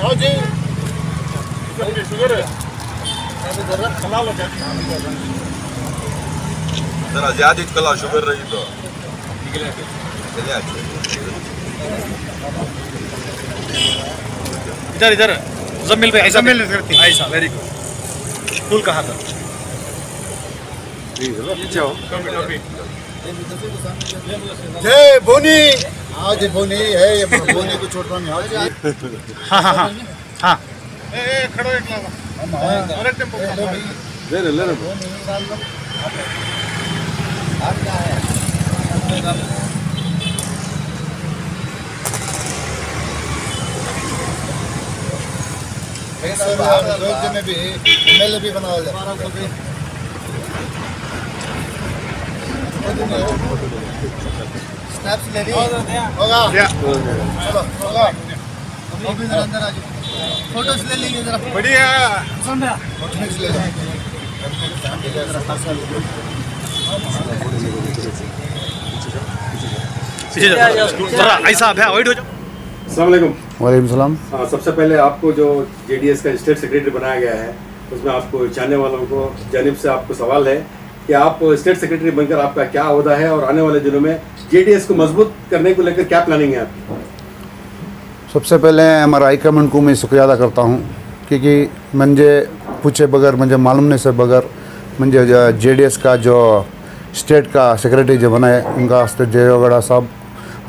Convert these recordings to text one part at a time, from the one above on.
हाँ जी शुगर है जरा ज्यादा कला शुगर रही तो इधर इधर मुजम्मिल भाई ऐसा मिल करती ऐसा वेरी गुड स्कूल कहाँ था जय बोनी आज बोनी है ये बोनी को छोड़ता हूँ आज हाँ हाँ हाँ हाँ खड़ो एक लावा अरे टेम्पो ले ले में भी एमएलए भी बना लिया स्नैप्स ले लिए होगा चलो होगा अभी जरा अंदर आ जाओ फोटोज ले लीजिए जरा बढ़िया फोटोज ले लो जरा ऐसा अवॉइड हो जाओ। अस्सलाम वालेकुम। वालेकुम सलाम। सबसे पहले आपको जो जेडीएस का स्टेट सेक्रेटरी बनाया गया है उसमें आपको चाहने वालों को जानिब से आपको सवाल है कि आप स्टेट सेक्रेटरी बनकर आपका क्या ओहदा है और आने वाले दिनों में जेडीएस को मजबूत करने को लेकर क्या प्लानिंग है आपकी? सबसे पहले हमारा हाईकमांड को मैं शुक्रिया अदा करता हूँ क्योंकि मुझे पूछे बगैर मुझे मालूम नहीं से बगैर मुझे जेडीएस का जो स्टेट का सेक्रेटरी जो बनाए उनका वास्ते देवेगौड़ा साहब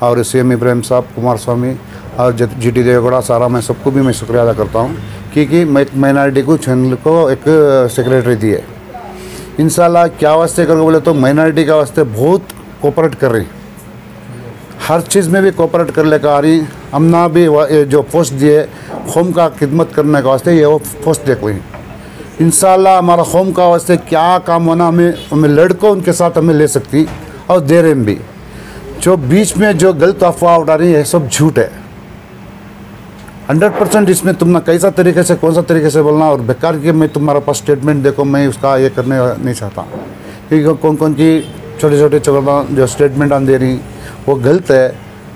और सीएम इब्राहिम साहब कुमार स्वामी और जीटी देवेगौड़ा सारा मैं सबको भी मैं शुक्रिया अदा करता हूँ क्योंकि मैं एक माइनॉरिटी को चैनल को एक सेक्रेटरी दिए। इंशाल्लाह क्या वास्ते करके बोले तो माइनॉरिटी का वास्ते बहुत कोऑपरेट कर रही, हर चीज़ में भी कोऑपरेट कर लेकर आ रही। हमने भी जो पोस्ट दिए कौम का खिदमत करने का वास्ते ये वो पोस्ट देख रही। इंशाल्लाह हमारा कौम का वास्ते क्या काम होना हमें लड़कों उनके साथ हमें ले सकती और दे रहे भी। जो बीच में जो गलत अफवाह उठा रही है सब झूठ है 100%। इसमें तुमने कैसा तरीके से कौन सा तरीके से बोलना और बेकार के मैं तुम्हारा पास स्टेटमेंट देखो मैं उसका ये करने नहीं चाहता क्योंकि कौन कौन की छोटे छोटे चौड़ा जो स्टेटमेंट आन दे रही वो गलत है।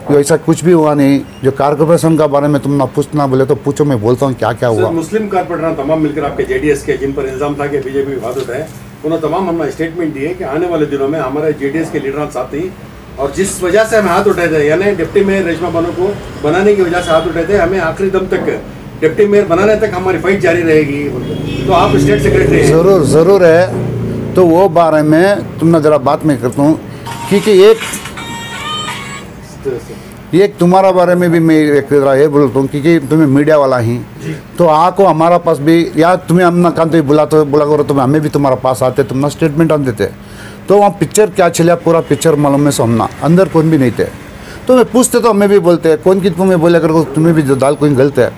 जो ऐसा कुछ भी हुआ नहीं। जो कारपोरेशन का बारे में तुम ना पूछना बोले तो पूछो, मैं बोलता हूँ क्या क्या हुआ। मुस्लिम कारपोरेटर तमाम मिलकर आपके जेडीएस के जिन पर इल्ज़ाम था कि बीजेपी विवादित है उन्होंने तमाम हमने स्टेटमेंट दिए कि आने वाले दिनों में हमारे जेडीएस के लीडर साथ ही और जिस वजह से हमें हाथ उठाए थे यानी डिप्टी मेयर रेशमा बानो को बनाने की वजह से हाथ उठाए थे, हमें आखिरी दम तक डिप्टी मेयर बनाने तक हमारी फाइट जारी रहेगी। तो आप स्टेट सेक्रेटरी ज़रूर है। तो वो बारे में तुमने ज़रा बात में करता हूँ क्योंकि एक तुम्हारा बारे में भी मैं एक ये बोलता हूँ क्योंकि तुम्हें मीडिया वाला ही तो आको हमारा पास भी या तुम्हें हम ना काम तो बुला करो तो हमें भी तुम्हारा पास आते तुम ना स्टेटमेंट आन देते तो वहाँ पिक्चर क्या चलिया पूरा पिक्चर मालूम में सोमना अंदर कौन भी नहीं थे तो मैं पूछते तो हमें भी बोलते कौन की तुम्हें बोले कर तुम्हें भी दाल कोई गलत है।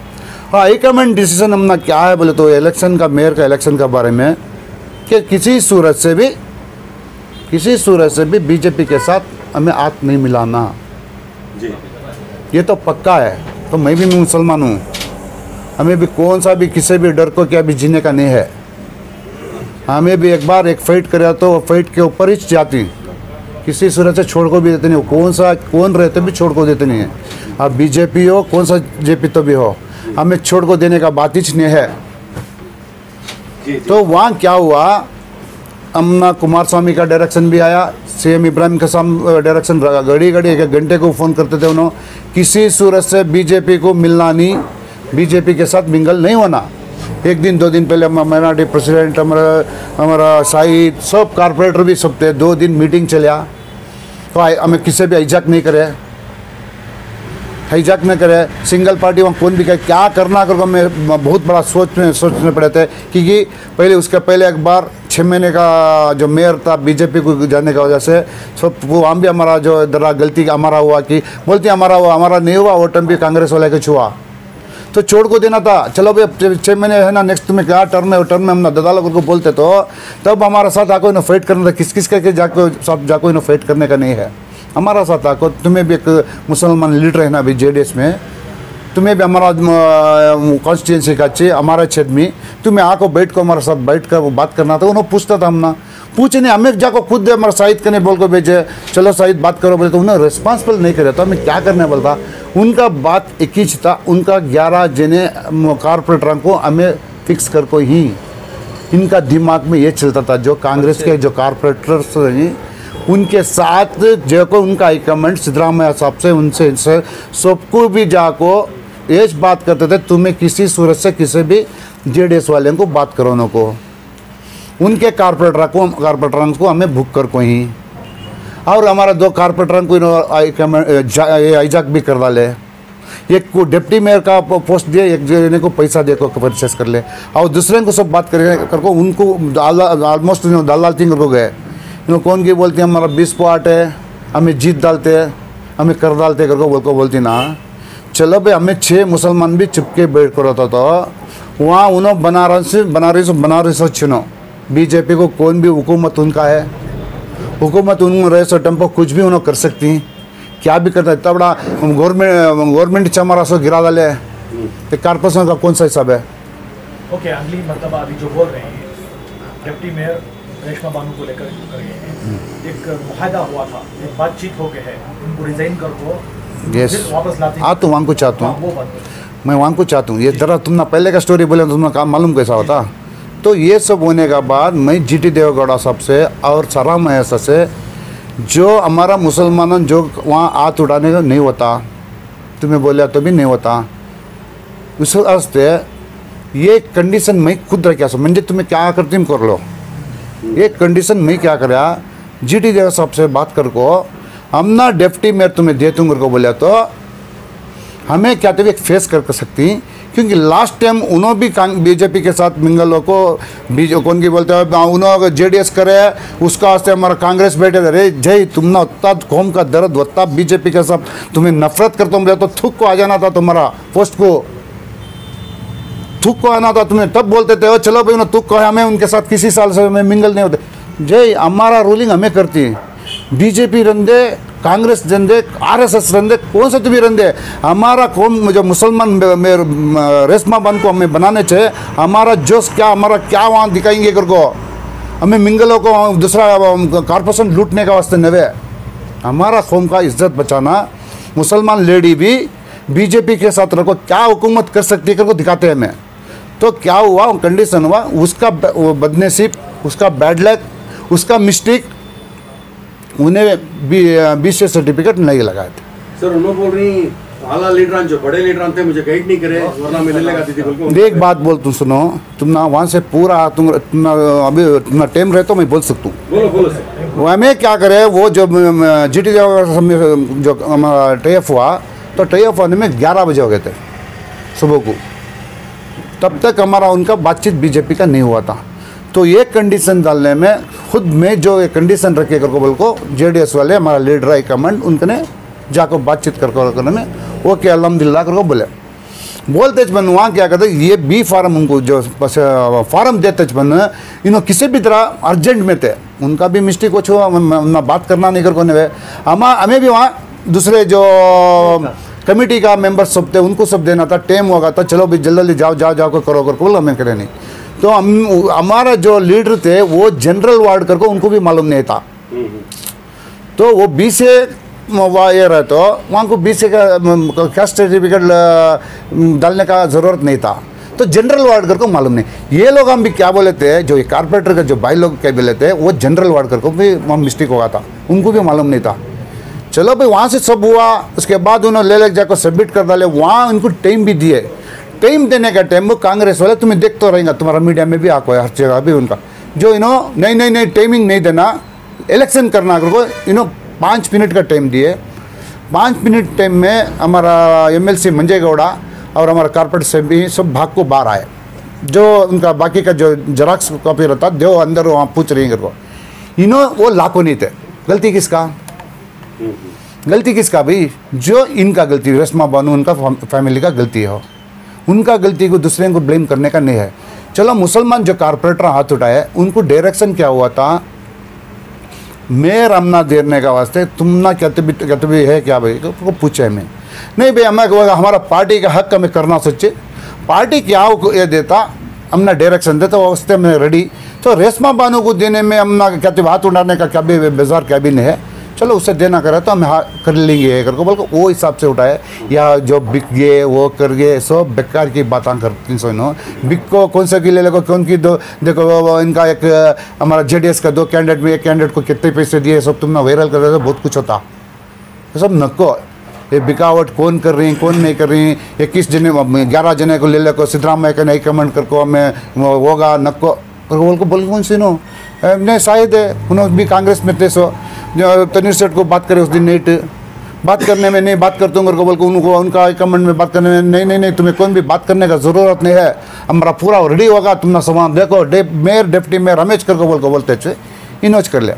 हाँ हाईकमांड डिसीजन हमना क्या है बोले तो इलेक्शन का मेयर का इलेक्शन के बारे में कि किसी सूरत से भी बीजेपी के साथ हमें हाथ नहीं मिलाना जी। ये तो पक्का है। तो मैं भी मुसलमान हूँ, हमें भी कौन सा भी किसी भी डर को क्या भी जीने का नहीं है। हमें भी एक बार एक फाइट करे तो फाइट के ऊपर ही जाती किसी सूरत से छोड़ को भी देते नहीं। कौन रहते भी छोड़ को देते नहीं है। अब बीजेपी हो कौन सा जेपी तो भी हो हमें छोड़ को देने का बात ही नहीं है। तो वहाँ क्या हुआ अम्ना कुमार स्वामी का डायरेक्शन भी आया, सीएम इब्राहिम का डायरेक्शन घड़ी एक घंटे को फ़ोन करते थे उन्होंने किसी सूरत से बीजेपी को मिलना नहीं, बीजेपी के साथ मिंगल नहीं होना। एक दिन 2 दिन पहले माइनॉरिटी प्रेसिडेंट हमारा शाहिद सब कारपोरेटर भी सब थे 2 दिन मीटिंग चलिया तो हमें किसी भी हाईजैक नहीं करे सिंगल पार्टी वहाँ कौन भी कहे क्या करना कर हमें बहुत बड़ा सोचने पड़े थे क्योंकि पहले उसके पहले एक बार 6 महीने का जो मेयर था बीजेपी को जाने की वजह से सब वो हम भी हमारा जो दरा गलती हमारा हुआ कि बोलते हमारा नहीं हुआ वो टाइम भी कांग्रेस वाले के छुआ तो छोड़ को देना था। चलो भाई 6 महीने है ना नेक्स्ट में क्या टर्म है वो टर्म में हम दादा लोगों को बोलते तो तब हमारा साथ आको इन्हें फाइट करना था। किस के जाको इन्हें फाइट करने का नहीं है। हमारा साथ आको तुम्हें भी एक मुसलमान लीडर है ना अभी जेडीएस में तुम्हें भी हमारा कॉन्स्टिट्यूंसी का अच्छे हमारा क्षेत्र में तुम्हें आको बैठ को हमारे साथ बैठ कर वो बात करना था। उन्होंने पूछता था हमना पूछे नहीं, हमें जाको खुद हमारा शाहिद करने बोल को भेजे, चलो शाहिद बात करो बोले तो उन्हें रिस्पॉन्सिबल नहीं करे, तो हमें क्या करने बोलता। उनका बात एक ही था, उनका 11 जने कारपोरेटरों को हमें फिक्स कर को ही इनका दिमाग में ये चलता था। जो कांग्रेस के जो कारपोरेटर्स हैं उनके साथ जो को उनका हाईकमांड सिद्धरामैया साहब से उनसे सबको भी जाको ये बात करते थे, तुम्हें किसी सूरत से किसी भी जेडीएस वाले को बात करो को, उनके कारपोरेटरों को हमें भुक कर को ही, और हमारा 2 कारपोरेटरों को हाईजैक भी कर डाले। एक को डिप्टी मेयर का पोस्ट दिए, एक जने को पैसा दे को परचेस कर ले, और दूसरे को सब बात करके उनको ऑलमोस्ट दाल थिंग को गए। कौन की बोलती है हमारा 20 पार्ट है, हमें जीत डालते हैं, हमें कर डालते करके बोलती ना। चलो भाई, हमें 6 मुसलमान भी चुपके बैठ कर होता तो वहाँ उन्होंने बनारस चुनो, बीजेपी को कौन भी हुकूमत उनका है, हुकूमत उन रहे सो टेम्पो कुछ भी उन्होंने कर सकती, क्या भी करता है। इतना बड़ा गवर्नमेंट चमारा सो गिरा डाले, तो कारपोरेशन का कौन सा हिसाब है। ओके, अगली मतलब अभी जो बोल रहे हैं डिप्टी मेयर रेशमा बानू को लेकर कर गए हैं, एक मुआहदा हुआ था, एक बातचीत हो गई है, उनको रिजाइन कर को यस वापस लाते हैं। तो वहाँ को चाहता हूँ, वो बात मैं वहाँ को चाहता हूँ। ये जरा तुमने पहले का स्टोरी बोले तो तुम्हें काम मालूम कैसा होता। तो ये सब होने के बाद मैं जीटी देवेगौड़ा साहब से और सिद्धरामैया से, जो हमारा मुसलमानों जो वहाँ हाथ उठाने का नहीं होता, तुम्हें बोला तो भी नहीं होता, उस वास्ते ये कंडीशन मैं खुद रखा सो म्हणजे तुम्हें क्या करती कर लो। ये कंडीशन मैं क्या करा, जीटी देवेगौड़ा साहब से बात कर को हम ना डिप्टी मेयर तुम्हें दे दूँगा को बोला, तो हमें क्या तो एक फेस कर सकती, क्योंकि लास्ट टाइम उन्होंने भी बीजेपी के साथ मिंगल को कौन की बोलते हैं उन्होंने जेडीएस करे, उसका वास्ते हमारा कांग्रेस बैठे थे। जय तुमने उतना कौम का दर्द उतना बीजेपी के साथ तुम्हें नफरत करता हूँ तो थूक को आ जाना था, तुम्हारा पोस्ट को थूक को आना था, तुम्हें तब बोलते थे चलो भाई उन्हें थूक को, हमें उनके साथ किसी साल से हमें मिंगल नहीं होते। जय हमारा रूलिंग हमें करती है, बीजेपी रंदे, कांग्रेस रंदे, आरएसएस रंदे, कौन सा तो भी रंदे, हमारा कौम जो मुसलमान रेशमा बानू को हमें बनाने चाहिए। हमारा जोश क्या, हमारा क्या वहाँ दिखाएंगे कर को, हमें मिंगलों को दूसरा कारपोरेशन लूटने का वास्ते नवे, हमारा कौम का इज्जत बचाना। मुसलमान लेडी भी बीजेपी के साथ रखो, क्या हुकूमत कर सकती है कर को दिखाते हैं हमें। तो क्या हुआ, कंडीशन हुआ, उसका बदनसीब, उसका बैड लक, उसका मिस्टेक, उन्हें बीसी सर्टिफिकेट नहीं लगाए थे। सर उन्होंने बोल रही आला लीडरान जो बड़े लीडरान थे मुझे गाइड नहीं करे, वरना मैं नहीं लगाती थी बिल्कुल। एक बात बोल तुम सुनो, तुम ना वहाँ से पूरा तुम अभी तुम्हारा टाइम रहे तो मैं बोल सकता हूँ। बोलो बोलो सर। वो हमें क्या करे, वो जो जीटी जो हमारा टेफ हुआ, तो टेफ होने में 11 बजे हो गए थे सुबह को, तब तक हमारा उनका बातचीत बीजेपी का नहीं हुआ था। तो ये कंडीशन डालने में खुद में जो ये कंडीशन रखे कर को बोल को जेडीएस वाले हमारा लीडर हाई कमांड उनके जाकर बातचीत करने में वो क्या अल्हम्दुलिल्लाह कर को बोलते बन। वहाँ क्या करते, ये बी फार्म उनको जो फार्म देते बन, इन्होंने किसी भी तरह अर्जेंट में थे, उनका भी मिस्टेक कुछ हुआ, बात करना नहीं कर को हमें भी वहाँ दूसरे जो कमेटी का मेंबर्स सब थे उनको सब देना था, टाइम होगा था, चलो भाई जल्दी जाओ को करो कर बोल, हमें करे नहीं। तो हमारा जो लीडर थे वो जनरल वार्ड करके उनको भी मालूम नहीं था, तो वो 20 से ये रहे तो वहाँ को 20 से कास्ट सर्टिफिकेट डालने का ज़रूरत नहीं था, तो जनरल वार्ड करके मालूम नहीं। ये लोग हम भी क्या बोले थे, जो ये कारपोरेटर का जो भाई लोग क्या बोले थे, वो जनरल वार्ड करके भी वहाँ मिस्टेक होगा था, उनको भी मालूम नहीं था। चलो भाई वहाँ से सब हुआ, उसके बाद उन्होंने ले जाकर सबमिट कर डाले, वहाँ उनको टाइम भी दिए। टाइम देने का टाइम वो कांग्रेस वाले तुम्हें देख तो रहेगा, तुम्हारा मीडिया में भी आको है हर जगह भी उनका, जो नहीं टाइमिंग नहीं देना, इलेक्शन करना करो, 5 मिनट का टाइम दिए। 5 मिनट टाइम में हमारा एमएलसी मंजय गौड़ा और हमारा कारपोरेट से भी सब भाग को बाहर आए, जो उनका बाकी का जो जेरॉक्स कॉपी रहता दो अंदर वहाँ पूछ रही हैं, वो लाखों नहीं थे। गलती किसका, गलती किसका भाई, जो इनका गलती, रेशमा बानू उनका फैमिली का गलती है, उनका गलती को दूसरे को ब्लेम करने का नहीं है। चलो मुसलमान जो कारपोरेटर हाथ उठाए उनको डायरेक्शन क्या हुआ था, मेयर हमना देने का वास्ते तुम ना कहते भी है क्या भाई को पूछे हमें नहीं भाई, हमें हमारा पार्टी का हक हमें करना सोचे, पार्टी क्या ये देता हमने डायरेक्शन देता वास्ते मैं रेडी। तो रेशमा बानो को देने में हम ना कहते हाथ उड़ाने का क्या भी बेजार क्या भी नहीं है, चलो उससे देना करे तो हम हाँ कर लेंगे करके बोल वो हिसाब से उठाए, या जो बिक गए वो कर गए, सब बेकार की बातें करती सुनो। बिक को कौन सा की ले लो, कौन की दो देखो वो इनका एक हमारा जेडीएस का 2 कैंडिडेट में एक कैंडिडेट को कितने पैसे दिए, सब तुमने वायरल कर रहे थे, बहुत कुछ होता तो सब नको। ये बिकावट कौन कर रही हैं कौन नहीं कर रही हैं, 21 जने 11 जने को ले ले को सिद्धरामैया का नहीं कमेंट करको हमें होगा नको बोल को बोल कौन सुनो नहीं शायद है उन्होंने भी कांग्रेस में थे। सो जो तनीर सेठ को बात करे उस दिन नेट बात करने में नहीं बात करते होंगे बोल को उनको उनका कमेंट में बात करने में नहीं तुम्हें कोई भी बात करने का ज़रूरत नहीं है, हमारा पूरा रेडी होगा, तुमने सामान देखो मेयर डिप्टी मेयर रमेश करके बोल को बोलते थे इनोज कर ले।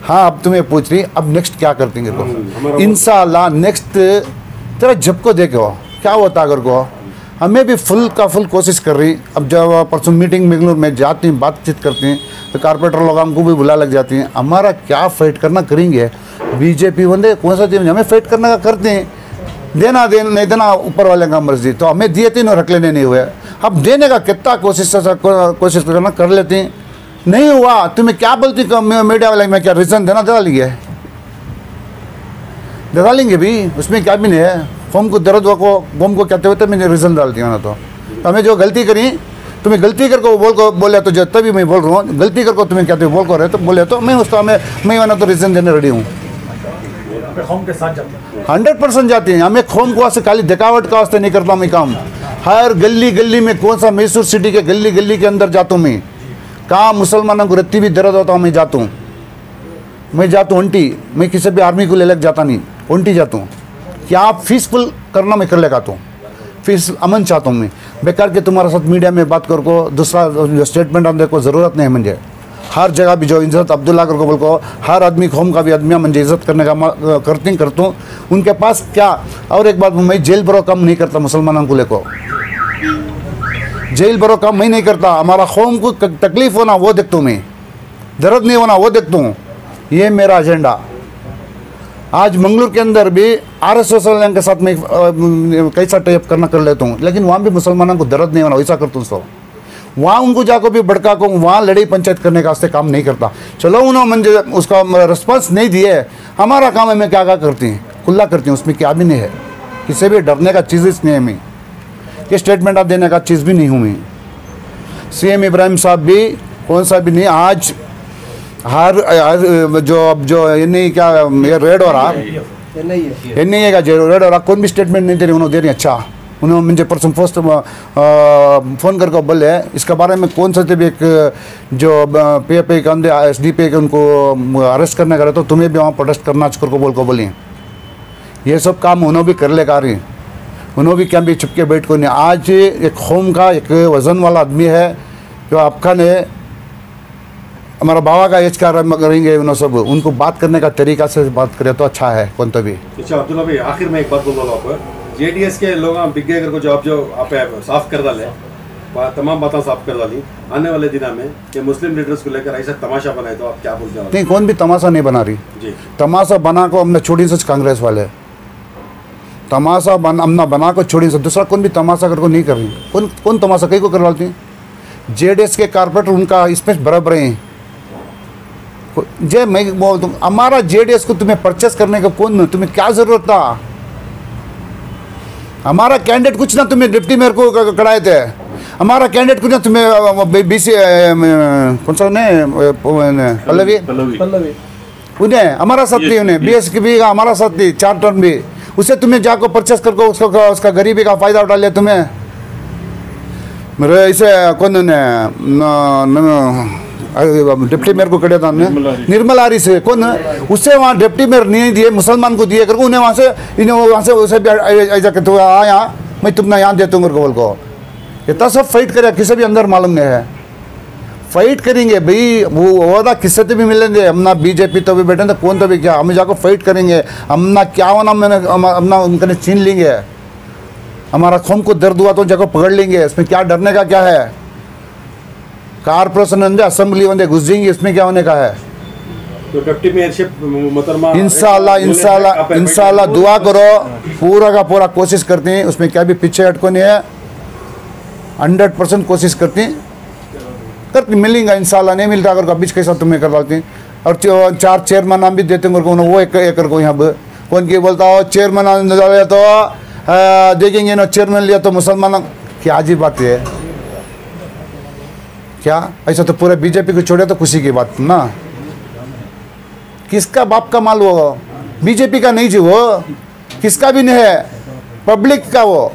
हाँ अब तुम्हें पूछ रही अब नेक्स्ट क्या करती को इंशाल्लाह नेक्स्ट तेरा जब को देखो क्या होता अगर को हमें भी फुल का फुल कोशिश कर रही। अब जब परसों मीटिंग बेंगलुरु में जाती हैं बातचीत करती हैं तो कारपोरेटर लोग हमको भी बुला लग जाती हैं, हमारा क्या फाइट करना करेंगे, बीजेपी बंदे कौन सा चीज हमें फाइट करने का करते हैं, देना नहीं देना ऊपर वाले का मर्जी, तो हमें दिए तीनों रख लेने नहीं हुए, अब देने का कितना कोशिश करना कर लेते हैं, नहीं हुआ तुम्हें क्या बोलती मीडिया वाले में क्या रीज़न देना दे लेंगे भी, उसमें क्या भी नहीं है। फॉर्म को दर्द को बम को कहते हुए मैंने रीज़न डाल दिया ना, तो हमें जो गलती करी तुम्हें गलती करके बोले तो जब तभी मैं बोल रहा हूँ गलती करके तुम्हें कहते बोल को रहे तो बोले तो मैं उसका मैं वाला तो रीज़न देने रेडी हूँ। कौम के साथ जाते हैं 100% जाती हैं, हमें खोम को से खाली दिखावट का वास्ते नहीं करता मैं काम, हर गली गली में कौन सा मैसूर सिटी के गली गली के अंदर जाता हूँ मैं, कहाँ मुसलमानों को रत्ती भी दर्द होता हूँ मैं जाता हूँ उल्टी, मैं किसी भी आर्मी को ले लग जाता नहीं उल्टी जाता हूँ, क्या आप पीसफुल करना मैं कर लेगा तो फीस अमन चाहता हूँ मैं, बेकार के तुम्हारे साथ मीडिया में बात कर को दूसरा जो स्टेटमेंट आने को ज़रूरत नहीं है मुझे, हर जगह भी जो इज्जत अब्दुल्ला कर को बोल को हर आदमी खोम का भी आदमी मुझे इज्जत करने का करता हूँ उनके पास क्या। और एक बात मैं जेल बरो कम नहीं करता मुसलमानों को लेको, जेल बरो कम मैं नहीं करता, हमारा खोम को तकलीफ होना वो देखता हूँ मैं, दर्द नहीं होना वो देखता हूँ, ये मेरा एजेंडा। आज मंगलूर के अंदर भी RSS के साथ में कैसा टाइप करना कर लेता हूँ, लेकिन वहाँ भी मुसलमानों को दर्द नहीं होना वैसा करता हूँ। सो वहाँ उनको जाकर भी भड़का को वहाँ लड़ाई पंचायत करने का वास्ते काम नहीं करता, चलो उन्होंने मुझे उसका रिस्पॉन्स नहीं दिए, हमारा काम है मैं क्या करती हैं खुला करती हूँ, उसमें क्या भी नहीं है, किसी भी डरने का चीज़ नहीं है, मैं ये स्टेटमेंट आप देने का चीज़ भी नहीं हूँ मैं। CM इब्राहिम साहब भी कौन सा भी नहीं, आज हर जो ये नहीं क्या ये रेड हो रहा नहीं है जो रेड हो रहा कोई भी स्टेटमेंट नहीं दे रही उन्होंने दे रही। अच्छा उन्होंने मुझे परसों फर्स्ट फ़ोन करके बोले इसके बारे में कौन सा भी एक जो PFI के अंदर SDP के उनको अरेस्ट करने का रहे तो तुम्हें भी वहाँ प्रोटेस्ट करना करके बोली, ये सब काम उन्होंने भी कर ले का रही, उन्होंने भी क्या भी चुपके बैठ को नहीं। आज एक होम का एक वज़न वाला आदमी है जो आपका ने हमारा बाबा का एज करेंगे उन्होंने सब उनको बात करने का तरीका से बात करे तो अच्छा है कौन तो भी। अच्छा अब्दुल्ला भाई आखिर में एक बात बोल रहा हूँ, JDS के लोग बिग गेगर को जो आप साफ कर डाले तमाम बातें साफ कर डाली, आने वाले दिनों में ये मुस्लिम लीडर्स को लेकर ऐसा तमाशा बनाए तो आप क्या बोलते हैं? नहीं कौन भी तमाशा नहीं बना रही जी, तमाशा बना को हमने छोड़ी सच कांग्रेस वाले तमाशा हमने बना को छोड़ी सच, दूसरा कौन भी तमाशा कर को नहीं कर रही, कौन तमाशा कहीं को करवाती हैं। JDS के कारपोरेटर उनका इसमें बराबर हैं, जे मैं बोलता हूँ हमारा JDS को तुम्हें परचेस करने का कौन, तुम्हें क्या ज़रूरत था, हमारा कैंडिडेट कुछ ना तुम्हें डिप्टी मेयर को कराए थे, हमारा कैंडिडेट कुछ ना तुम्हें BC कौन सा पल्लवी उन्हें हमारा साथ थी, उन्हें BSP का हमारा साथ थी 4 टर्म भी, उससे तुम्हें जाकर परचेस करके उसका गरीबी का फ़ायदा उठा लिया तुम्हें। मेरे इसे कौन डिप्टी मेयर को कड़े था निर्मला आरी से कौन उससे वहाँ डिप्टी मेयर नहीं दिए मुसलमान को दिए करके उन्हें वहाँ से उसे भी ऐसा कहते हुए यहाँ मैं तुमने यहाँ देता हूँ बोल को, इतना सब फाइट करे किसी भी अंदर मालूम नहीं है, फाइट करेंगे भाई वो वादा किससे तो भी मिलेंगे, हम ना BJP तो भी बैठे तो कौन तो भी क्या हम जाकर फाइट करेंगे, हम ना क्या होना मैंने अपना उनके छीन लेंगे, हमारा खून को दर्द हुआ तो जगह पकड़ लेंगे, इसमें क्या डरने का क्या है। कारपोरेशन अंदर असेंबली बंदे घुस जाएंगे, इसमें क्या होने का है। तो डिप्टी मेयरशिप मोहतरमा इंशाल्लाह दुआ करो, पूरा का पूरा कोशिश करते हैं, उसमें क्या भी पीछे हटको नहीं है, 100% कोशिश करते हैं कर मिलेंगे इंशाल्लाह, नहीं मिलता अगर बीच कैसा तुम्हें कर डालते हैं। और 4 चेयरमैन नाम भी देते हैं वो एक एकड़ को यहाँ पर कौन की बोलता हो चेयरमैन डाले तो देखेंगे ना, चेयरमैन लिया तो मुसलमान, क्या अजीब बात है क्या? ऐसा तो पूरे बीजेपी को छोड़े तो खुशी की बात ना। किसका बाप का माल वो? बीजेपी का नहीं जी, वो किसका भी नहीं है, पब्लिक का। वो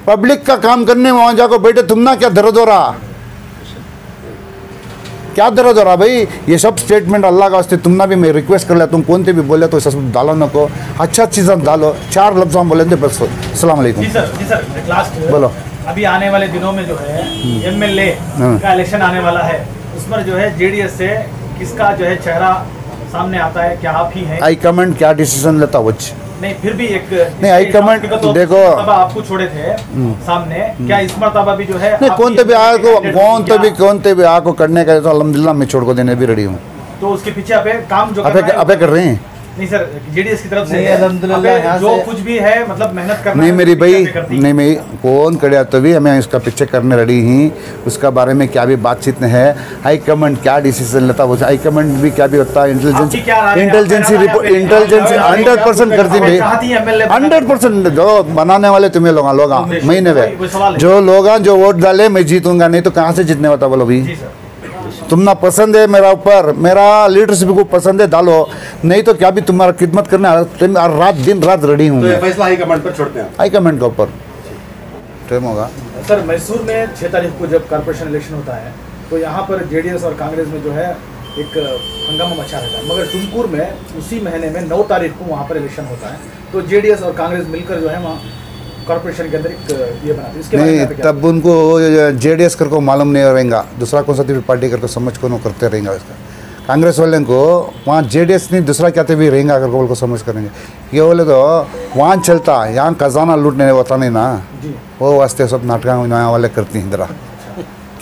पब्लिक का काम करने में वहाँ जाकर बैठे तुम ना, क्या दर्द हो रहा, क्या दर्द हो रहा भाई? ये सब स्टेटमेंट अल्लाह का वास्ते तुम ना भी मैं रिक्वेस्ट कर लिया, तुम कौन थे भी बोले तो सब डालो ना को, अच्छा चीज़ें डालो, 4 लफ्ज़ हम बोले थे बस। अस्सलाम वालेकुम। जी सर लास्ट बोलो। अभी आने वाले दिनों में जो है एमएलए का इलेक्शन आने वाला है, उसमें जो है जेडीएस से किसका जो है चेहरा सामने आता है, क्या आप ही हैं? हाई कमांड क्या डिसीजन लेता वो नहीं फिर भी एक नहीं, हाई कमांड देखो आपको छोड़े थे सामने, क्या इस मरतबा भी जो है नहीं, कौन तो भी आको करने का तो अल्हम्दुलिल्लाह मैं छोड़ को देने भी रेडी हूँ। तो उसके पीछे अबे काम जो अबे कर रहे हैं नहीं सर, जेडीएस की तरफ से अल्हम्दुलिल्लाह जो कुछ भी है मतलब मेहनत करना नहीं मेरी भाई, नहीं मैं कौन करे तो भी हमें इसका पीछे करने रेडी ही, उसका बारे में क्या भी बातचीत नहीं है। हाई कमांड क्या डिसीजन लेता वो, हाई कमांड भी क्या भी होता है, इंटेलिजेंसी रिपोर्ट 100% करती भाई, 100% जो बनाने वाले तुम्हें लोग महीने में जो लोग जो वोट डाले मैं जीतूंगा, नहीं तो कहाँ से जीतने होता बोलो भाई? तुम ना पसंद है मेरा ऊपर, मेरा लीडरशिप को पसंद है डालो, नहीं तो क्या भी तुम्हारा खिदमत करने रात दिन रात रेडी हूँ। तो ये फैसला हाई कमांड पर छोड़ते हैं, हाई कमांड के ऊपर टाइम होगा। सर मैसूर में 6 तारीख को जब कॉर्पोरेशन इलेक्शन होता है तो यहाँ पर जेडीएस और कांग्रेस में जो है एक हंगामा मचा रहता है, मगर टुमकुर में उसी महीने में 9 तारीख को वहाँ पर इलेक्शन होता है, तो जेडीएस और कांग्रेस मिलकर जो है वहाँ कॉर्पोरेशन के अंदर एक ये बनाते हैं, इसके बारे में नहीं तब उनको जेडीएस कर को मालूम नहीं रहेगा, दूसरा कौन सा पार्टी करके समझ को नो करते रहेंगे। इसका कांग्रेस वाले को वहाँ जेडीएस नहीं दूसरा क्या भी रहेगा अगर बोल को समझ करेंगे, ये बोले तो वहाँ चलता, यहाँ खजाना लूटने होता नहीं ना, वो वास्ते सब नाटक यहाँ वाले करती हैं इधर।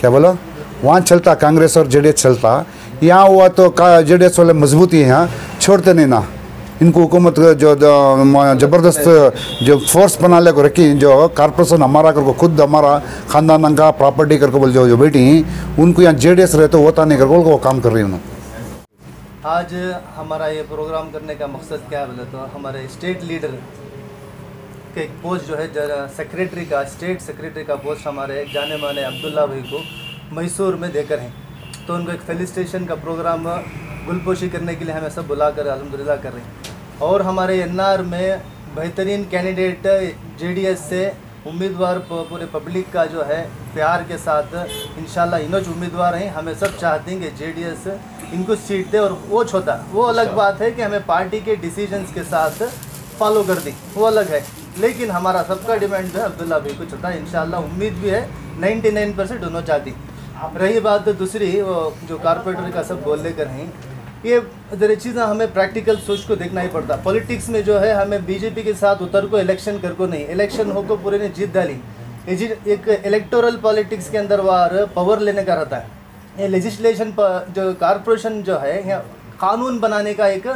क्या बोलो? वहाँ चलता कांग्रेस और जेडीएस चलता, यहाँ हुआ तो जेडीएस वाले मजबूती है, यहाँ छोड़ते नहीं ना। इनको हुकूमत जो ज़बरदस्त जो फोर्स बना ले को रखी, जो कॉर्पोरेशन हमारा करको खुद हमारा ख़ानदान का प्रॉपर्टी करके बोल जो बेटी उनको यहाँ जेडीएस रहे तो होता नहीं करके वो काम कर रही हूँ। आज हमारा ये प्रोग्राम करने का मकसद क्या है बोले तो हमारे स्टेट लीडर के एक पोस्ट जो है सेक्रेटरी का, स्टेट सेक्रेटरी का पोस्ट हमारे जाने माने अब्दुल्ला भाई को मैसूर में देकर हैं, तो उनको एक फेलिसिटेशन का प्रोग्राम गुलपोशी करने के लिए हमें सब बुलाकर अल्हम्दुलिल्लाह कर रहे हैं। और हमारे एनआर में बेहतरीन कैंडिडेट जेडीएस से उम्मीदवार पूरे पब्लिक का जो है प्यार के साथ इंशाल्लाह इन्हों उम्मीदवार हैं। हमें सब चाहते हैं कि जेडीएस इनको सीट दे, और वो छोटा वो अलग बात है कि हमें पार्टी के डिसीजंस के साथ फॉलो कर दी, वो अलग है, लेकिन हमारा सबका डिमांड जो है अब्दुल्ला भाई को चलता है। इंशाल्लाह उम्मीद भी है 99% दोनों चाहती। रही बात दूसरी जो कारपोरेटर का सब बोल लेकर हैं, ये जरा चीज़ें हमें प्रैक्टिकल सोच को देखना ही पड़ता। पॉलिटिक्स में जो है हमें बीजेपी के साथ उतर को इलेक्शन कर को नहीं, इलेक्शन हो को पूरे ने जीत डाली। एक इलेक्टोरल पॉलिटिक्स के अंदर वार पावर लेने का रहता है। ये लेजिस्लेशन जो कारपोरेशन जो है यहाँ कानून बनाने का एक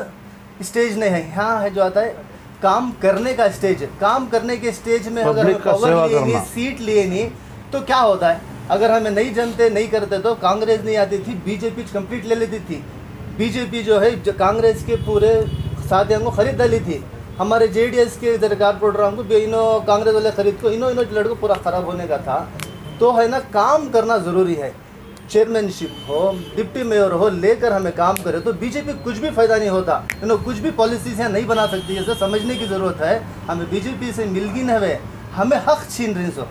स्टेज नहीं है, यहाँ है जो आता है काम करने का स्टेज। काम करने के स्टेज में अगर पावर लिए नहीं, सीट लिए नहीं, तो क्या होता है? अगर हमें नहीं जानते नहीं करते तो कांग्रेस नहीं आती थी, बीजेपी कंप्लीट ले लेती थी। बीजेपी जो है कांग्रेस के पूरे साथियों को खरीद डाली थी। हमारे जेडीएस के इधर कारपोरेटरों को इनो कांग्रेस वाले खरीद को इनो लड़कों पूरा ख़राब होने का था। तो है ना, काम करना ज़रूरी है। चेयरमैनशिप हो, डिप्टी मेयर हो, लेकर हमें काम करें तो बीजेपी कुछ भी फ़ायदा नहीं होता। कुछ भी पॉलिसीज यहाँ नहीं बना सकती, ऐसा समझने की ज़रूरत है। हमें बीजेपी से मिलगी न हवे, हमें हक छीन रही सो।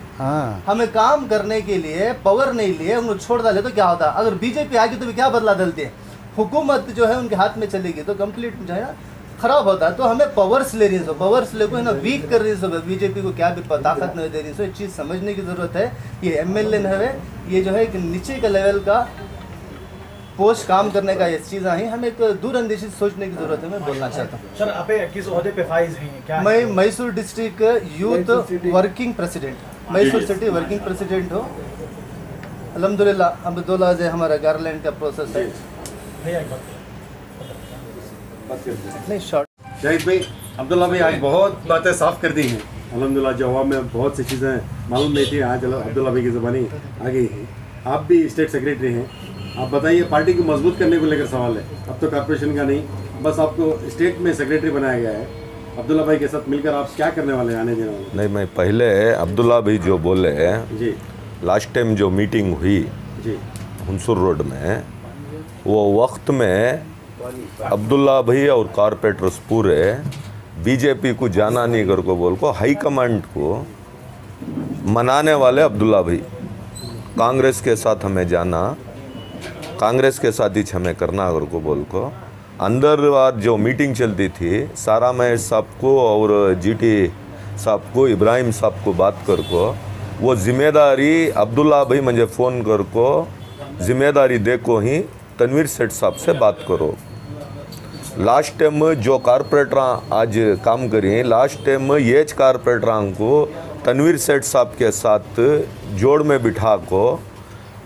हमें काम करने के लिए पावर नहीं लिए उनको छोड़ डाले तो क्या होता? अगर बीजेपी आगे तो भी क्या बदला डालती है? हुकूमत जो है उनके हाथ में चलेगी तो कंप्लीट जो है ना खराब होता है। तो हमें पावर्स ले रही सो, पावर्स ले को है ना वीक कर रही सो, बीजेपी को क्या भी ताकत नहीं दे रही सो। एक चीज़ समझने की ज़रूरत है। ये एमएलए न है, ये जो है एक नीचे का लेवल का पोस्ट काम करने का ये चीज़ें हैं, हमें एक दूरअंदेशी सोचने की ज़रूरत है। मैं बोलना चाहता हूँ सर, आप किस ओहदे पे फाइज हैं? क्या मैं Mysore district youth working president, Mysore city working president हो। अल्हम्दुलिल्लाह अब 2 लाख हमारा गारलैंड का प्रोसेस है। नहीं शॉर्ट शाहिद भाई, अब्दुल्ला भाई आज बहुत बातें साफ कर दी हैं अल्हम्दुलिल्लाह। जवाब में बहुत सी चीज़ें मालूम नहीं थी, आज अब्दुल्ला भाई की ज़बानी आ गई है। आप भी स्टेट सेक्रेटरी हैं, आप बताइए पार्टी को मजबूत करने को लेकर सवाल है। अब तो कॉर्पोरेशन का नहीं, बस आपको स्टेट में सेक्रेटरी बनाया गया है। अब्दुल्ला भाई के साथ मिलकर आप क्या करने वाले हैं आने दिनों में? नहीं, मैं पहले अब्दुल्ला भाई जो बोले जी लास्ट टाइम जो मीटिंग हुई जी हुंसुर रोड में, वो वक्त में अब्दुल्ला भाई और कारपोरेटर्स पूरे बीजेपी को जाना नहीं कर को बोल को हाई कमांड को मनाने वाले अब्दुल्ला भाई। कांग्रेस के साथ हमें जाना, कांग्रेस के साथ ही हमें करना कर को बोल को अंदर बार जो मीटिंग चलती थी सारा महेश साहब को और जीटी साहब को, इब्राहिम साहब को बात कर को वो जिम्मेदारी अब्दुल्ला भाई मुझे फ़ोन कर को जिम्मेदारी दे को ही तनवीर सेठ साहब से बात करो। लास्ट टाइम जो कारपोरेटर आज काम करें, लास्ट टाइम ये कारपोरेटर को तनवीर सेठ साहब के साथ जोड़ में बिठा को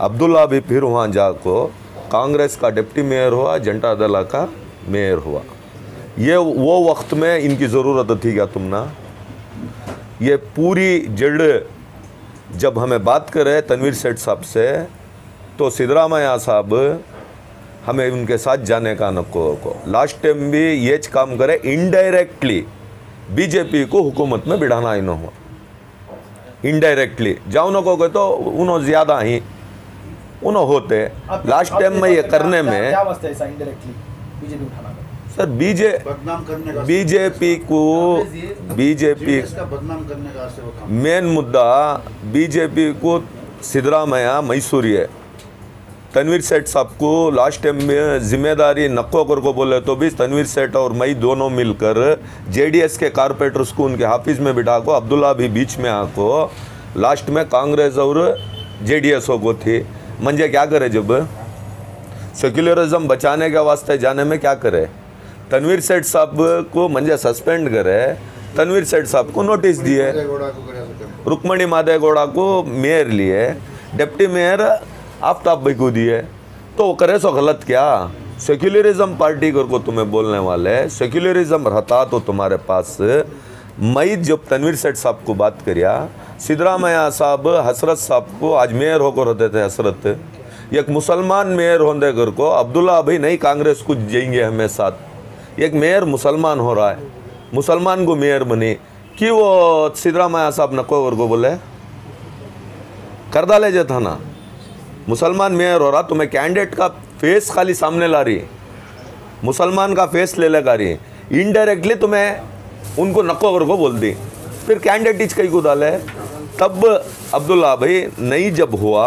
अब्दुल्ला भी फिर वहाँ जा को कांग्रेस का डिप्टी मेयर हुआ, जनता दल का मेयर हुआ। ये वो वक्त में इनकी ज़रूरत थी क्या तुम ना? ये पूरी जड़ जब हमें बात करे तनवीर सेठ साहब से तो सिद्धरामैया साहब हमें उनके साथ जाने का नको को लास्ट टाइम भी ये काम करे, इनडायरेक्टली बीजेपी को हुकूमत में बिठाना इन्हों हुआ। इनडायरेक्टली जाओ नको को तो उन्होंने ज़्यादा ही उन्होंने होते लास्ट टाइम में ये करने में क्या वास्ते ऐसा इनडायरेक्टली बीजेपी उठाना का? सर बदनाम करने का, बीजेपी को बीजेपी का बदनाम करने का से वो काम। मेन मुद्दा बीजेपी को सिद्धरामैया मैसूरी है। तनवीर सेठ साहब को लास्ट टाइम में जिम्मेदारी नक्को कर को बोले तो भी तनवीर सेठ और मई दोनों मिलकर जेडीएस के कारपोरेटर्स को उनके हाफिज में बिठा को अब्दुल्ला भी बीच में आको लास्ट में कांग्रेस और जेडीएस को थी मंजे क्या करे जब सेक्युलरिज्म बचाने के वास्ते जाने में क्या करे? तनवीर सेठ साहब को मंजे सस्पेंड करे, तनवीर सेठ साहब को नोटिस दिए, रुक्मणी मादेगौड़ा को मेयर लिए, डिप्टी मेयर आफ्ताब भाई को दिए, तो वो करे सो गलत क्या? सेक्युलरिज्म पार्टी कर को तुम्हें बोलने वाले, सेक्युलरिज्म रहता तो तुम्हारे पास। मई जब तनवीर सेठ साहब को बात करिया, सिद्धरामैया साहब हसरत साहब को आज मेयर होकर रहते थे। हसरत एक मुसलमान मेयर होने कर को अब्दुल्ला भाई नहीं कांग्रेस को जाएंगे हमें साथ। एक मेयर मुसलमान हो रहा है, मुसलमान को मेयर बने कि वो सिद्धरामैया साहब नको कर को बोले कर डाले जो था ना, मुसलमान मेयर हो रहा, तुम्हें कैंडिडेट का फेस खाली सामने ला रही, मुसलमान का फेस ले लगा रही, इनडायरेक्टली तुम्हें उनको नको कर को बोल दी, फिर कैंडिडेट इच कहीं को डाले। तब अब्दुल्ला भाई नहीं जब हुआ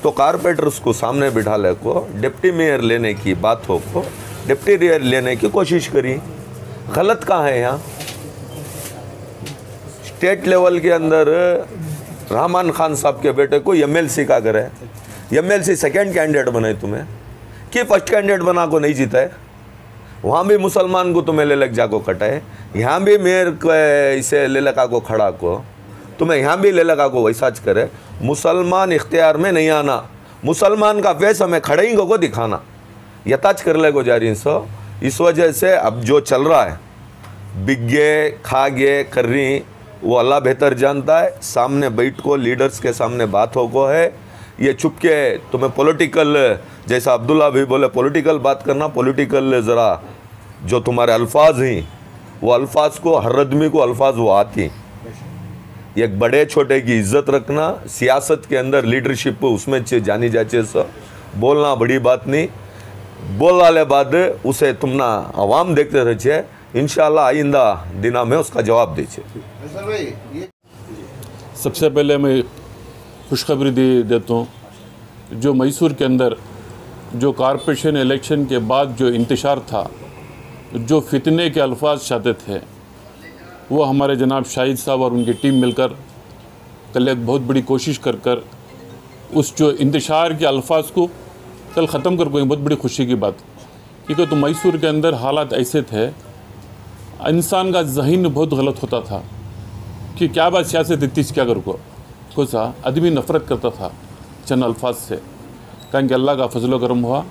तो कारपोरेटर्स को सामने बिठा ले को डिप्टी मेयर लेने की बात हो को डिप्टी मेयर लेने की कोशिश करी। गलत कहाँ है यहाँ? स्टेट लेवल के अंदर रहमान खान साहब के बेटे को एमएलसी का करे, एमएलसी सेकंड कैंडिडेट बनाए तुम्हें कि फर्स्ट कैंडिडेट बना को नहीं जीता है। वहाँ भी मुसलमान को तुम्हें ले लग जाको कटाए, यहाँ भी मेयर को इसे ले लगा को खड़ा को तुम्हें यहाँ भी ले लगा को वैसाच करे। मुसलमान इख्तियार में नहीं आना, मुसलमान का फेस हमें खड़े ही को दिखाना, यताच कर ले को जा रही सो। इस वजह से अब जो चल रहा है बिगे खागे कर रही वो अल्लाह बेहतर जानता है। सामने बैठ को लीडर्स के सामने बात हो को है, ये चुप के तुम्हें पॉलिटिकल जैसा अब्दुल्ला भी बोले पॉलिटिकल बात करना, पॉलिटिकल ज़रा जो तुम्हारे अल्फाज हैं वो अल्फाज को हर आदमी को अल्फाज वो आती। एक बड़े छोटे की इज्जत रखना, सियासत के अंदर लीडरशिप उसमें जानी जाचे सो बोलना बड़ी बात नहीं, बोल वाले बाद उसे तुम ना आवाम देखते रहे, इंशाल्लाह आइंदा दिना में उसका जवाब दीजिए। सबसे पहले मैं खुशखबरी देता हूँ, जो मैसूर के अंदर जो कॉरपोरेशन इलेक्शन के बाद जो इंतशार था, जो फितने के अल्फाज चाहते थे, वो हमारे जनाब शाहिद साहब और उनकी टीम मिलकर कल एक बहुत बड़ी कोशिश कर कर उस जो इंतशार के अल्फाज को कल ख़त्म कर पाए। बहुत बड़ी खुशी की बात, क्योंकि तो मैसूर के अंदर हालात ऐसे थे, इंसान का जहन बहुत गलत होता था कि क्या बात सियासत इतनी क्या कर को सा आदमी नफ़रत करता था चंद अल्फाज से। कहें कि अल्लाह का फजल करम हुआ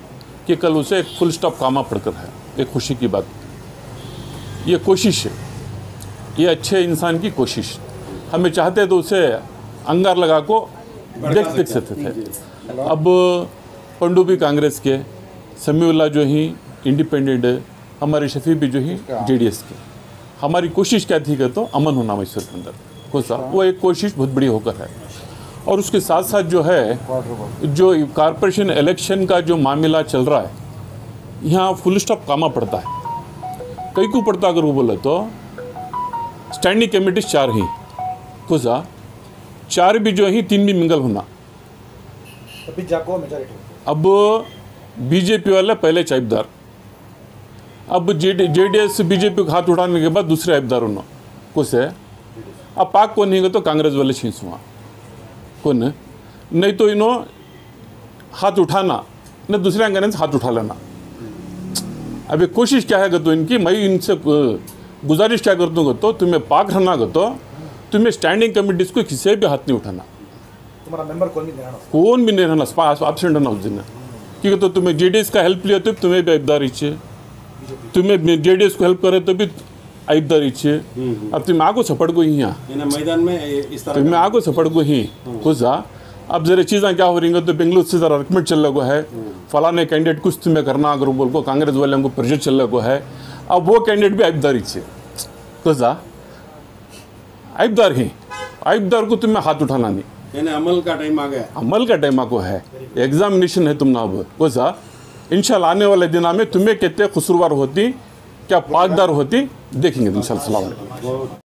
कि कल उसे एक फुल स्टॉप कामा पड़कर है, एक खुशी की बात। ये कोशिश, ये अच्छे इंसान की कोशिश, हमें चाहते तो उसे अंगार लगा को देख सकते थे। अब पंडुबी कांग्रेस के, समीउल्लाह जो ही इंडिपेंडेंट है, हमारे शफी भी जो ही जेडीएस के। हमारी कोशिश क्या थी कि तो अमन होना मैसूर के अंदर कोसा, वो एक कोशिश बहुत बड़ी होकर है। और उसके साथ साथ जो है जो कॉरपोरेशन इलेक्शन का जो मामला चल रहा है, यहाँ फुल स्टॉप कामा पड़ता है। कई को पड़ता अगर वो बोले तो स्टैंडिंग कमेटी 4 ही कोसा, 4 भी जो ही 3 भी मिंगल होना। अभी जाको मेजॉरिटी अब बीजेपी वाले पहले चाइबदार, अब जेडीएस बीजेपी को हाथ उठाने के बाद दूसरे आइबदार होना कुछ है। अब पाक को नहीं गए तो कांग्रेस वाले छींस हुआ कौन, नहीं तो इन्हों हाथ उठाना न दूसरे अंगने से हाथ उठा लेना। अभी कोशिश क्या है तो इनकी, मैं इनसे गुजारिश क्या करता हूँ तो तुम्हें पाक रहना तो तुम्हें स्टैंडिंग कमेटीज को किसी भी हाथ नहीं उठाना, तुम्हारा मेंबर कौन भी नहीं रहना, एब्सेंट रहना उस दिन। क्योंकि तो तुम्हें जेडीएस का हेल्प लिया तो तुम्हें भी आइबदारी चाहिए, तुम्हें जेडीएस को हेल्प करे तो भी आइबदारी चाहिए। अब तुम आगो सपड़ को ही यहाँ मैदान में इस तरह तुम्हें आगो सपड़ को ही खुश जा। अब जरा चीज़ें क्या हो रही हैं तो बेंगलुरु से जरा रिकमेंड चल रहा है, फलाने कैंडिडेट कुछ तुम्हें करना अगर बोल को कांग्रेस वाले हमको प्रेशर चल रहा है। अब वो कैंडिडेट भी आइबदारी चाहिए खुश जा, आइबदार ही, आइबदार को तुम्हें हाथ उठाना नहीं। अमल का टाइम आ गया, अमल का टाइम आपको है, एग्जामिनेशन है तुम ना। अब कोसा इंशाल्लाह आने वाले दिनों में तुम्हें कितने खुसरवार होती, क्या पाकदार होती देखेंगे इंशाल्लाह।